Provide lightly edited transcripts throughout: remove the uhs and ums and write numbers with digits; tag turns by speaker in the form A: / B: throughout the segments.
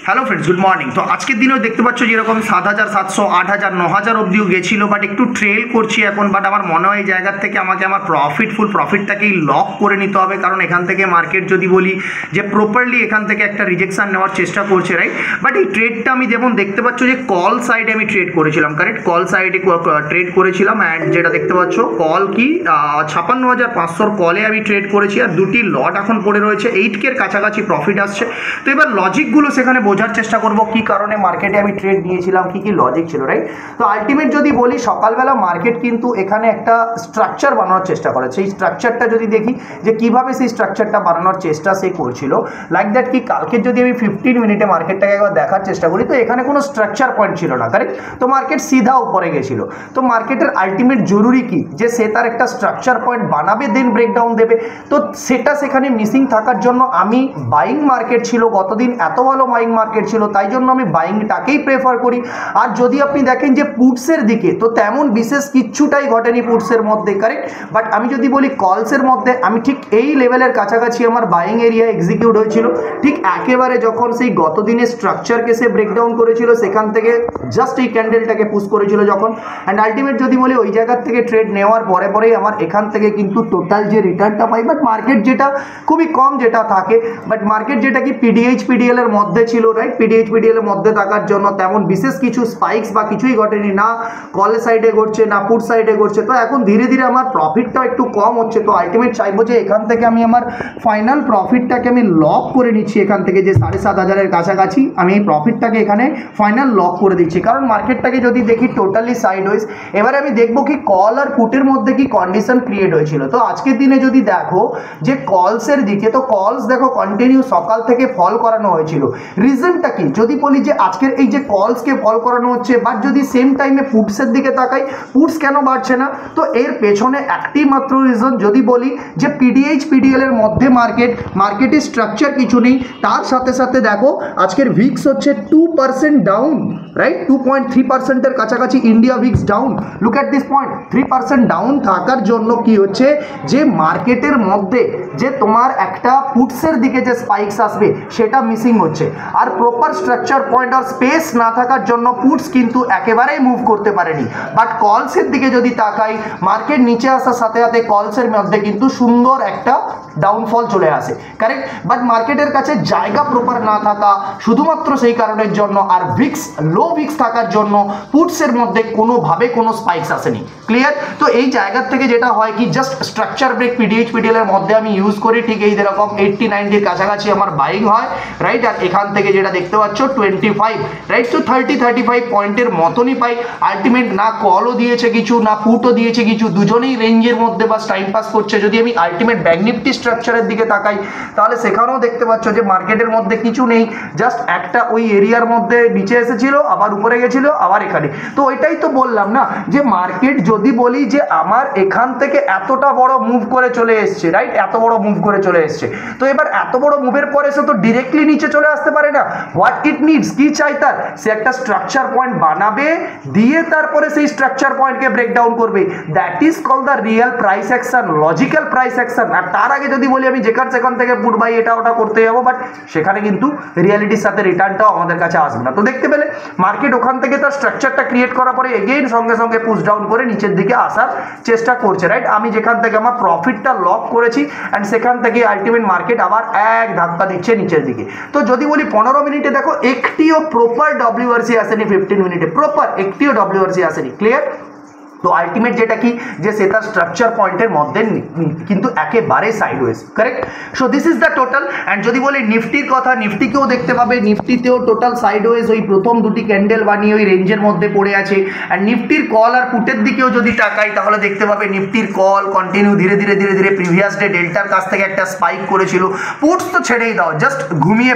A: Hello friends, good morning. তো আজকের দিনেও দেখতে পাচ্ছ যেরকম 7,700, 8,000, 9,000 অবধিও গেছিলো, বাট একটু ট্রেল করছি এখন। বাট আমার মনে হয় এই জায়গার থেকে আমাকে আমার প্রফিটটাকেই লক করে নিতে হবে, কারণ এখান থেকে মার্কেট যদি বলি যে প্রপারলি এখান থেকে একটা রিজেকশান নেওয়ার চেষ্টা করছে, রাইট। বাট এই ট্রেডটা আমি যেমন দেখতে পাচ্ছ যে কল সাইডে আমি ট্রেড করেছিলাম, কারেক্ট, কল সাইডে ট্রেড করেছিলাম। অ্যান্ড যেটা দেখতে পাচ্ছ কল কি 56,500 কলে আমি ট্রেড করেছি, আর দুটি লট এখন পড়ে রয়েছে, 8K কাছাকাছি প্রফিট আসছে। তো এবার লজিকগুলো সেখানে বোঝার চেষ্টা করব, কি কারণে মার্কেটে আমি ট্রেড নিয়েছিলাম, কি কি লজিক ছিল, রাইট। তো আলটিমেট যদি বলি, সকালবেলা মার্কেট কিন্তু এখানে একটা স্ট্রাকচার বানানোর চেষ্টা করে। সেই স্ট্রাকচারটা যদি দেখি যে কিভাবে সেই স্ট্রাকচারটা বানানোর চেষ্টা সে করছিল, লাইক দ্যাট কি কালকে যদি আমি 15 মিনিটে মার্কেটটাকে একবার দেখার চেষ্টা করি, তো এখানে কোনো স্ট্রাকচার পয়েন্ট ছিল না, কারেক্ট। তো মার্কেট সিধা উপরে গেছিল। তো মার্কেটের আলটিমেট জরুরি কি, যে সে তার একটা স্ট্রাকচার পয়েন্ট বানাবে, দেন ব্রেকডাউন দেবে। তো সেটা সেখানে মিসিং থাকার জন্য আমি বাইং মার্কেট ছিল গতদিন, এত ভালো বাইং মার্কেট ছিল, তাই জন্য আমি বাইংটাকেই প্রেফার করি। আর যদি আপনি দেখেন যে পুটসের দিকে, তো তেমন বিশেষ কিচ্ছুটাই ঘটেনি পুটসের মধ্যে, কারেক্ট। বাট আমি যদি বলি কলসের মধ্যে, আমি ঠিক এই লেভেলের কাছাকাছি আমার বাইং এরিয়া এক্সিকিউট হয়েছিল, ঠিক একেবারে যখন সেই গত দিনের স্ট্রাকচারকে সে ব্রেকডাউন করেছিল, সেখান থেকে জাস্ট এই ক্যান্ডেলটাকে পুশ করেছিল যখন। অ্যান্ড আলটিমেট যদি বলি ওই জায়গার থেকে ট্রেড নেওয়ার পরে পরেই আমার এখান থেকে কিন্তু টোটাল যে রিটার্নটা পাই, বাট মার্কেট যেটা খুবই কম যেটা থাকে, বাট মার্কেট যেটা কি পিডিএইচ-পিডিএল এর মধ্যে ছিল, রাইট। পিডিএইচ-পিডিএল এর মধ্যে থাকার জন্য তেমন বিশেষ কিছু স্পাইকস বা কিছুই ঘটেনি, না কল সাইডে ঘটছে না পুট সাইডে ঘটছে। তো এখন ধীরে ধীরে আমার প্রফিটটা একটু কম হচ্ছে। তো আলটিমেট চাইবো যে এখান থেকে আমি আমার ফাইনাল প্রফিটটাকে আমি লক করে নিচ্ছি, এখান থেকে যে 7,500 কাছাকাছি আমি এই প্রফিটটাকে এখানে ফাইনাল লক করে দিচ্ছি। কারণ মার্কেটটাকে যদি দেখি টোটালি সাইডওয়েজ, এবারে আমি দেখবো কি কল আর পুটের মধ্যে কি কন্ডিশন ক্রিয়েট হয়েছিল। তো আজকের দিনে যদি দেখো যে কলসের দিকে, তো কলস দেখো কন্টিনিউ সকাল থেকে ফল করানো হয়েছিল। রিজনটা কি, যদি বলি যে আজকের এই যে কলসকে ফল করানো হচ্ছে, বাট যদি সেম টাইমে পুটসের দিকে তাকাই, পুটস কেন বাড়ছে না, তো এর পেছনে একটি মাত্র রিজন, যদি বলি যে পিডিএইচ-পিডিএল এর মধ্যে মার্কেটের স্ট্রাকচার কিছু নেই। তার সাথে সাথে দেখো আজকের ভিক্স হচ্ছে 2% ডাউন, রাইট। 2.3% এর কাছাকাছি India Vicks down. Look at this point, 3% down থাকার জন্য কি হচ্ছে, যে মার্কেটের মধ্যে যে তোমার একটা পুটসের দিকে যে স্পাইকস আসবে সেটা মিসিং হচ্ছে। আর প্রপার স্ট্রাকচার পয়েন্ট আর স্পেস না থাকার জন্য পুটস কিন্তু একেবারেই মুভ করতে পারেনি। বাট কলসের দিকে যদি তাকাই, মার্কেট নিচে আসার সাথে সাথে কলসের মধ্যে কিন্তু সুন্দর একটা ডাউনফল চলে আসে, কারেক্ট। বাট মার্কেটের কাছে জায়গা প্রপার না থাকা, শুধুমাত্র সেই কারণের জন্য, আর ভিক্স লো ভিক্স থাকার জন্য পুটসের মধ্যে কোনোভাবে কোনো স্পাইকস আসেনি, ক্লিয়ার। তো এই জায়গার থেকে যেটা হয় কি, জাস্ট স্ট্রাকচার ব্রেক পিডিএইচ-পিডিএল এর মধ্যে আমি ইউজ করি, ঠিক এই যেরকম 80-90 কাছাকাছি আমার বাইং হয়, রাইট। আর এখান থেকে যেটা দেখতে পাচ্ছ 25, রাইট। তো 30-35 পয়েন্টের মতনই পাই। আলটিমেট না কলও দিয়েছে কিছু, না পুটও দিয়েছে কিছু, দুজনেই রেঞ্জের মধ্যে বাস টাইম পাস করছে। যদি আমি আলটিমেট ব্যাংক নিফটি স্ট্রাকচারের দিকে তাকাই, তাহলে সেখানেও দেখতে পাচ্ছ যে মার্কেটের মধ্যে কিছু নেই, জাস্ট একটা ওই এরিয়ার মধ্যে নিচে এসেছিল, আবার উপরে গেছিল, আবার এখানে। তো ওইটাই তো বললাম না, যে মার্কেট যদি বলি যে আমার এখান থেকে এতটা বড় মুভ করে চলে এসছে, রাইট, এত বড় মুভ করে চলে এসছে। তো এবার এত বড় মুভের পরে সে তো ডিরেক্টলি নিচে চলে আসতে পারে না। হোয়াট ইট নিডস, কি চাই তার, সে একটা স্ট্রাকচার পয়েন্ট বানাবে, দিয়ে তারপরে সেই স্ট্রাকচার পয়েন্টকে ব্রেকডাউন করবে। That is call the real price action, logical price action. আর তার আগে যদি বলি আমি যেখান সেখান থেকে পুট বাই এটা ওটা করতে যাবো, বাট সেখানে কিন্তু রিয়ালিটির সাথে রিটার্নটাও আমাদের কাছে আসবে না। তো দেখতে পেলে মার্কেট ওখান থেকে তার স্ট্রাকচারটা ক্রিয়েট করার পরে এগেইন সঙ্গে সঙ্গে পুশ ডাউন করে নিচের দিকে আসার চেষ্টা করছে, রাইট। আমি যেখান থেকে আমার প্রফিটটা লক করেছি, অ্যান্ড সেখান থেকে আলটিমেট মার্কেট আবার এক ধাক্কা দিচ্ছে নিচের দিকে। তো যদি বলি 15 মিনিটে দেখো একটিও প্রপার ডব্লিউআরসি আসেনি, 15 মিনিটে প্রপার একটিও ডব্লিউআরসি আসেনি, ক্লিয়ার। তো আলটিমেট যেটা কি, যে সে তার স্ট্রাকচার পয়েন্টের মধ্যে কিন্তু একেবারে sideways, correct. So this is the total. And যদি বলি নিফটির কথা, নিফটিকেও দেখতে পাবে, নিফটিতেও টোটাল সাইডওয়েজ, ওই প্রথম দুটি ক্যান্ডেল বানিয়ে ওই রেঞ্জের মধ্যে পড়ে আছে। অ্যান্ড নিফটির কল আর পুটের দিকেও যদি তাকাই, তাহলে দেখতে পাবে নিফটির কল কন্টিনিউ ধীরে ধীরে প্রিভিয়াস ডে ডেল্টার কাছ থেকে একটা স্পাইক করেছিল। পুটস তো ছেড়েই দাও, জাস্ট ঘুমিয়ে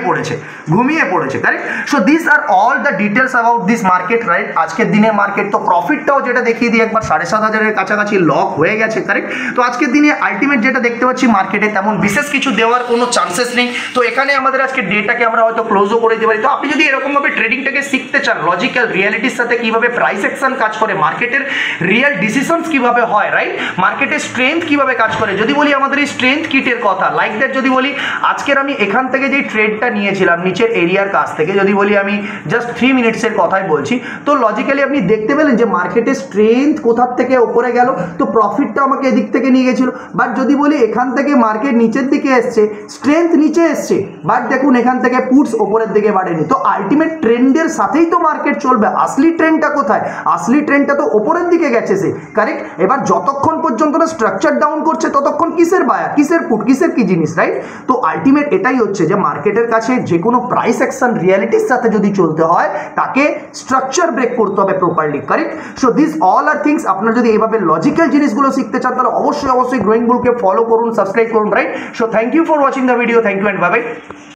A: পড়েছে, correct. So this are all the details about this market, right. আজকের দিনের মার্কেট। তো প্রফিটটাও যেটা দেখিয়ে দিই একবার বা 7,500 কাছাকাছি লক হয়ে গেছে, কারেক্ট। তো আজকের দিনে আলটিমেট যেটা দেখতে পাচ্ছি মার্কেটে তেমন বিশেষ কিছু দেওয়ার কোনো চান্সেস নেই। তো এখানে আমাদের আজকে ডেটাকে আমরা হয়তো ক্লোজও করে দিতে পারি। তো আপনি যদি এরকমভাবে ট্রেডিংটাকে শিখতে চান, লজিক্যাল রিয়ালিটির সাথে কীভাবে প্রাইস অ্যাকশন কাজ করে, মার্কেটের রিয়েল ডিসিশনস কীভাবে হয়, রাইট, মার্কেটের স্ট্রেংথ কীভাবে কাজ করে, যদি বলি আমাদের এই স্ট্রেংথ কিটের কথা, লাইক দ্যাট যদি বলি আজকের আমি এখান থেকে যেই ট্রেডটা নিয়েছিলাম নিচের এরিয়ার কাছ থেকে, যদি বলি আমি জাস্ট 3 মিনিটসের কথাই বলছি, তো লজিক্যালি আপনি দেখতে পেলেন যে মার্কেটের স্ট্রেংথ কোথার থেকে ওপরে গেল, তো প্রফিটটা আমাকে এদিক থেকে নিয়ে গেছিল। বাট যদি বলি এখান থেকে মার্কেট নিচের দিকে এসছে, স্ট্রেংথ নিচে এসছে, বাট দেখুন এখান থেকে পুটস ওপরের দিকে বাড়েনি। তো আলটিমেট ট্রেন্ডের সাথেই তো মার্কেট চলবে। আসলি ট্রেন্ডটা কোথায়? আসলি ট্রেন্ডটা তো ওপরের দিকে গেছে সে, কারেক্ট। এবার যতক্ষণ পর্যন্ত না স্ট্রাকচার ডাউন করছে ততক্ষণ কিসের বায়ার, কিসের পুট, কিসের কি জিনিস, রাইট। তো আলটিমেট এটাই হচ্ছে যে মার্কেটের কাছে যে কোনো প্রাইস অ্যাকশন রিয়ালিটির সাথে যদি চলতে হয় তাকে স্ট্রাকচার ব্রেক করতে হবে properly, correct. So this all are things আপনারা যদি এইভাবে লজিক্যাল জিনিসগুলো শিখতে চান তাহলে অবশ্যই গ্রোয়িং বুলকে ফলো করুন, সাবস্ক্রাইব করুন, right. So thank you for watching the video, thank you and bye by.